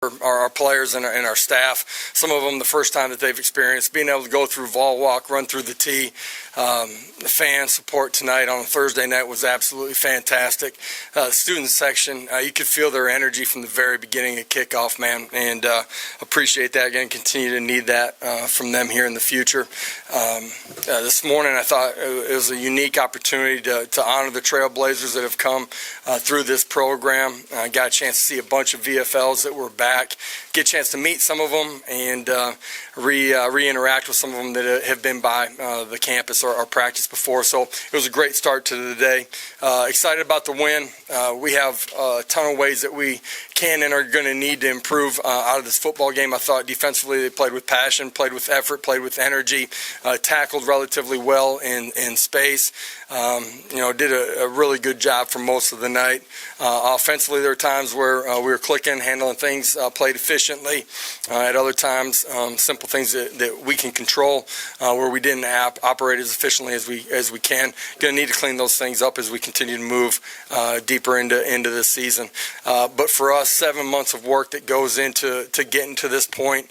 our players and our staff, some of them the first time that they've experienced, being able to go through Vol Walk, run through the tee. The fan support tonight on Thursday night was absolutely fantastic. The student section, you could feel their energy from the very beginning of kickoff, man, and appreciate that. Again, continue to need that from them here in the future. This morning I thought it was a unique opportunity to honor the Trailblazers that have come through this program. I got a chance to see a bunch of VFLs that were back, get a chance to meet some of them, and re-interact with some of them that have been by the campus or practice before. So it was a great start to the day. Excited about the win. We have a ton of ways that we can and are going to need to improve out of this football game. I thought defensively they played with passion, played with effort, played with energy, tackled relatively well in space. Did a really good job for most of the night. Offensively, there were times where we were clicking, handling things, played efficiently. At other times, simple things that we can control, where we didn't operate as efficiently as we can. Going to need to clean those things up as we continue to move deeper into this season. But for us, 7 months of work that goes into getting to this point,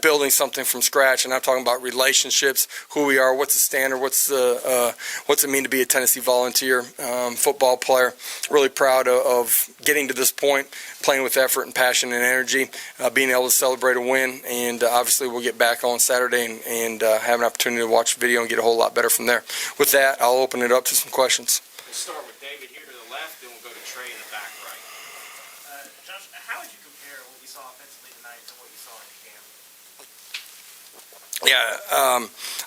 building something from scratch, and I'm talking about relationships, who we are, what's the standard, what's it mean to be a Tennessee Volunteer football player. Really proud of getting to this point, playing with effort and passion and energy, being able to celebrate a win, and obviously we'll get back on Saturday and have an opportunity to watch the video and get a whole lot better from there. With that, I'll open it up to some questions. We'll start with David here to the left, then we'll go to Trey in the back right. Josh, how would you compare what we saw offensively tonight to what you saw in camp? Yeah,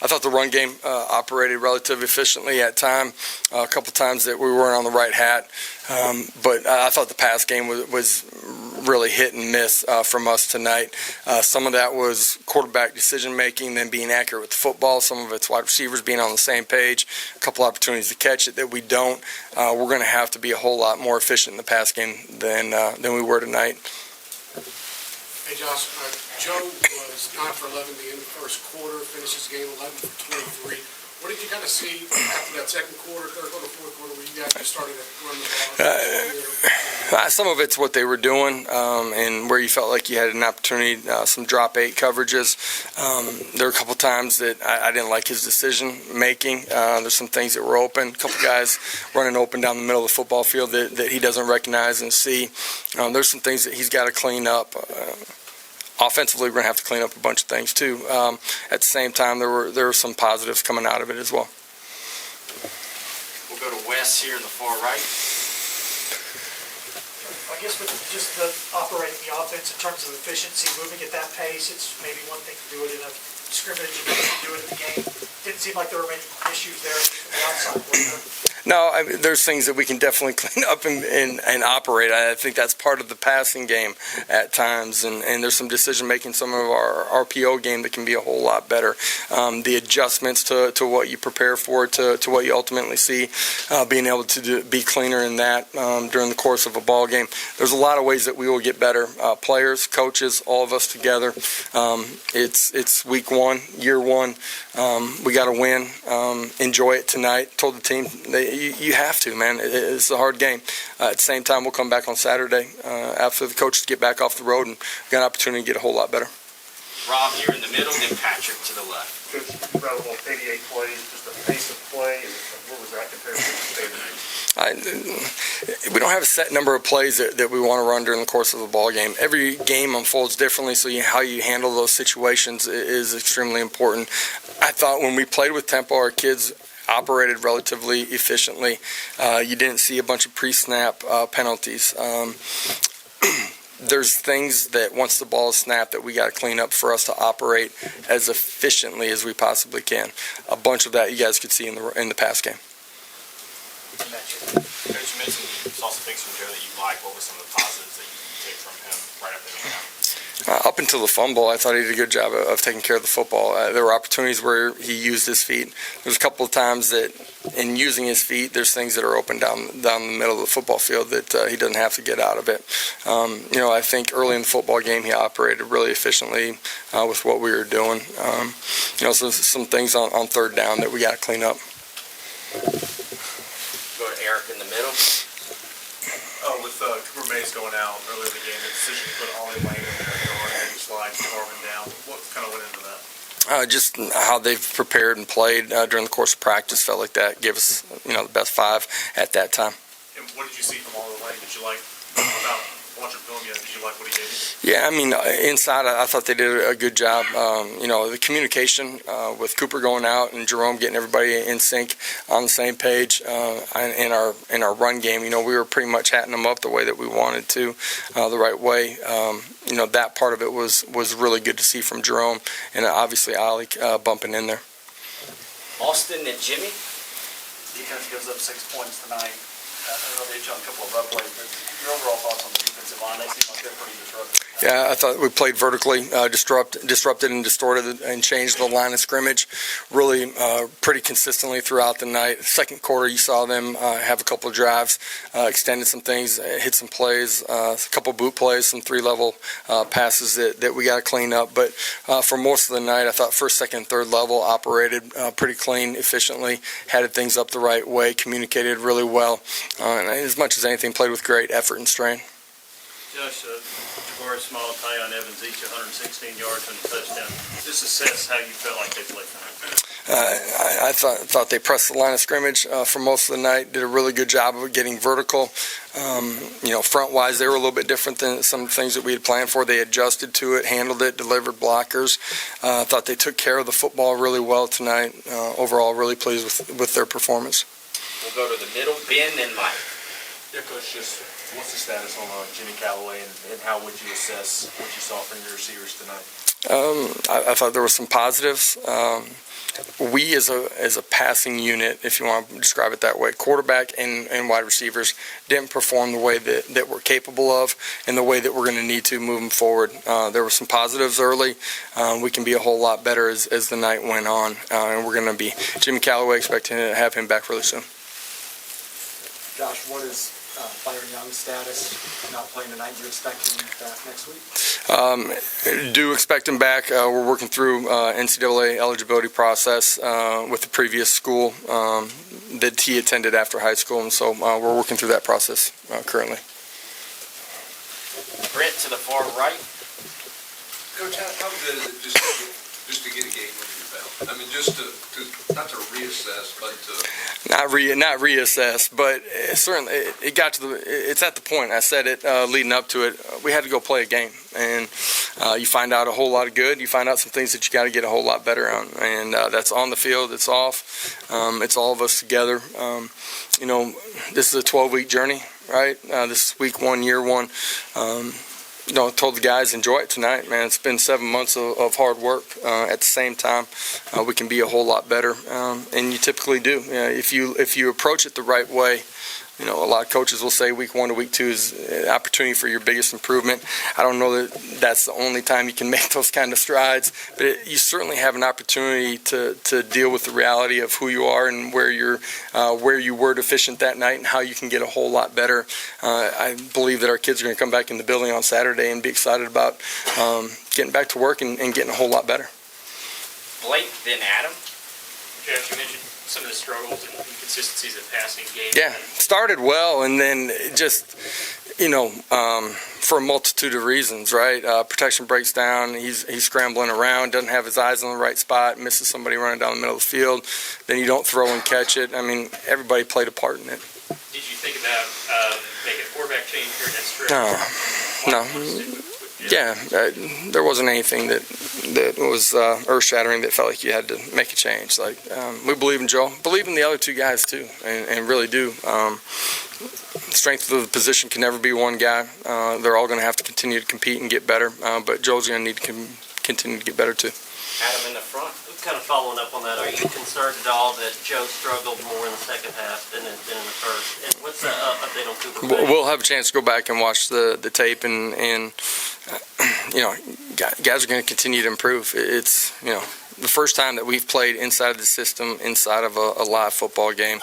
I thought the run game operated relatively efficiently at time. A couple times that we weren't on the right hat, but I thought the pass game was really hit and miss from us tonight. Some of that was quarterback decision making, then being accurate with the football. Some of it's wide receivers being on the same page. A couple opportunities to catch it that we don't. We're going to have to be a whole lot more efficient in the pass game than we were tonight. Hey Josh, Joe was 9 for 11 at the end of the first quarter, finishes the game 11 for 23. What did you kind of see after that second quarter, third quarter, fourth quarter, where you guys just started to run the ball? Some of it's what they were doing, and where you felt like you had an opportunity, some drop 8 coverages. There were a couple times that I didn't like his decision making. There's some things that were open. A couple guys running open down the middle of the football field that he doesn't recognize and see. There's some things that he's got to clean up. Offensively, we're going to have to clean up a bunch of things too. At the same time, there were some positives coming out of it as well. We'll go to Wes here in the far right. I guess with just operating the offense in terms of efficiency, moving at that pace, it's maybe one thing to do it in a scrimmage and then do it in the game. Didn't seem like there were many issues there from the outside, was there? No, there's things that we can definitely clean up and operate. I think that's part of the passing game at times, and there's some decision-making, some of our RPO game that can be a whole lot better. The adjustments to what you prepare for, to what you ultimately see, being able to be cleaner in that during the course of a ball game. There's a lot of ways that we will get better. Players, coaches, all of us together. It's week 1, year 1. We got to win. Enjoy it tonight. Told the team you have to, man. It's a hard game. At the same time, we'll come back on Saturday after the coaches get back off the road and we got an opportunity to get a whole lot better. Rob here in the middle, then Patrick to the left. Just incredible 88 plays, just the pace of play. What was that compared to? We don't have a set number of plays that we want to run during the course of a ball game. Every game unfolds differently, so how you handle those situations is extremely important. I thought when we played with tempo, our kids operated relatively efficiently. You didn't see a bunch of pre-snap penalties. There's things that once the ball is snapped that we got to clean up for us to operate as efficiently as we possibly can. A bunch of that you guys could see in the pass game. Coach, you mentioned you saw some things from Joe that you like. What were some of the positives that you take from him right after the game? Up until the fumble, I thought he did a good job of taking care of the football. There were opportunities where he used his feet. There's a couple of times that in using his feet, there's things that are open down the middle of the football field that he doesn't have to get out of it. I think early in the football game, he operated really efficiently with what we were doing. So some things on third down that we got to clean up. Go to Eric in the middle. With Cooper Mays going out early in the game, it decision to put Ollie Lane in the yard and slide Marvin down? What kind of went into that? Just how they've prepared and played during the course of practice. Felt like that gave us, the best five at that time. And what did you see from Ollie Lane? Did you like, without watching film yet, did you like what he gave you? Yeah, inside I thought they did a good job. The communication with Cooper going out and Jerome getting everybody in sync on the same page in our run game. We were pretty much hatting them up the way that we wanted to, the right way. That part of it was really good to see from Jerome, and obviously Ollie bumping in there. Austin and Jimmy. Defense gives up 6 points tonight. I know they hit you on a couple of rough plays, but your overall thoughts on the defensive line? They seem like they're pretty disruptive. Yeah, I thought we played vertically, disrupted and distorted and changed the line of scrimmage really pretty consistently throughout the night. Second quarter, you saw them have a couple of drives, extended some things, hit some plays, a couple boot plays, some three-level passes that we got to clean up. But for most of the night, I thought first, second, third level operated pretty clean, efficiently, headed things up the right way, communicated really well, and as much as anything, played with great effort and strain. Josh, Jabari Small and Tyon Evans each 116 yards and a touchdown. Just assess how you felt like they played tonight. I thought they pressed the line of scrimmage for most of the night, did a really good job of getting vertical. Front-wise, they were a little bit different than some things that we had planned for. They adjusted to it, handled it, delivered blockers. I thought they took care of the football really well tonight. Overall, really pleased with their performance. We'll go to the middle, Ben and Mike. Yeah, Coach, just what's the status on Jimmy Callaway, and how would you assess what you saw from your receivers tonight? I thought there were some positives. We as a passing unit, if you want to describe it that way, quarterback and wide receivers didn't perform the way that we're capable of and the way that we're going to need to moving forward. There were some positives early. We can be a whole lot better as the night went on, and we're going to be Jimmy Callaway, expecting to have him back really soon. Josh, what is Byron Young's status? Not playing tonight. Do you expect him back next week? Do expect him back. We're working through NCAA eligibility process with the previous school that he attended after high school, and so we're working through that process currently. Brett to the far right. Coach, how good is it just to get a game under your belt? I mean, just to not to reassess, but to not reassess, but certainly it got to it's at the point. I said it leading up to it. We had to go play a game, and you find out a whole lot of good. You find out some things that you got to get a whole lot better on, and that's on the field. It's off. It's all of us together. This is a 12-week journey, right? This is week 1, year 1. Told the guys, enjoy it tonight, man. It's been 7 months of hard work. At the same time, we can be a whole lot better, and you typically do. If you approach it the right way, a lot of coaches will say week 1 to week 2 is an opportunity for your biggest improvement. I don't know that that's the only time you can make those kind of strides, but you certainly have an opportunity to deal with the reality of who you are and where you were deficient that night and how you can get a whole lot better. I believe that our kids are going to come back in the building on Saturday and be excited about getting back to work and getting a whole lot better. Blake, then Adam. Josh, you mentioned some of the struggles and inconsistencies of passing game. Yeah, started well, and then just, for a multitude of reasons, right? Protection breaks down, he's scrambling around, doesn't have his eyes on the right spot, misses somebody running down the middle of the field, then you don't throw and catch it. I mean, everybody played a part in it. Did you think about making a quarterback change here in that stretch? No. Yeah, there wasn't anything that was earth-shattering that felt like you had to make a change. We believe in Joe, believe in the other two guys too, and really do. Strength of the position can never be one guy. They're all going to have to continue to compete and get better, but Joe's going to need to continue to get better too. Adam in the front. Kind of following up on that, are you concerned at all that Joe struggled more in the second half than in the first? And what's the update on Cooper? We'll have a chance to go back and watch the tape, and guys are going to continue to improve. It's the first time that we've played inside of the system, inside of a live football game,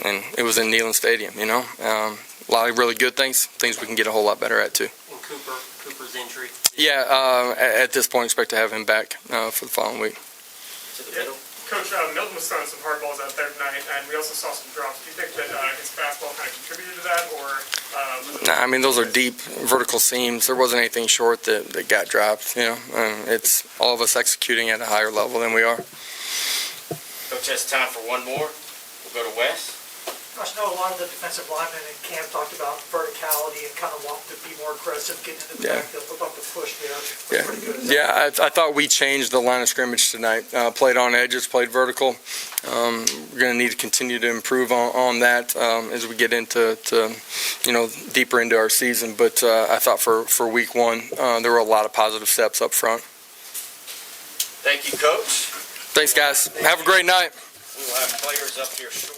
and it was in Neyland Stadium. A lot of really good things we can get a whole lot better at too. And Cooper's injury. Yeah, at this point, expect to have him back for the following week. To the middle. Coach, Milton was throwing some hard balls out there tonight, and we also saw some drops. Do you think that his fastball kind of contributed to that, or? Nah, I mean, those are deep vertical seams. There wasn't anything short that got dropped. It's all of us executing at a higher level than we are. Coach, has time for one more. We'll go to Wes. Gosh, I know a lot of the defensive linemen in camp talked about verticality and kind of wanting to be more aggressive, getting into the backfield. Looked like the push there was pretty good. Yeah, I thought we changed the line of scrimmage tonight. Played on edges, played vertical. We're going to need to continue to improve on that as we get into deeper into our season. But I thought for week one, there were a lot of positive steps up front. Thank you, Coach. Thanks, guys. Have a great night. We will have players up here shortly.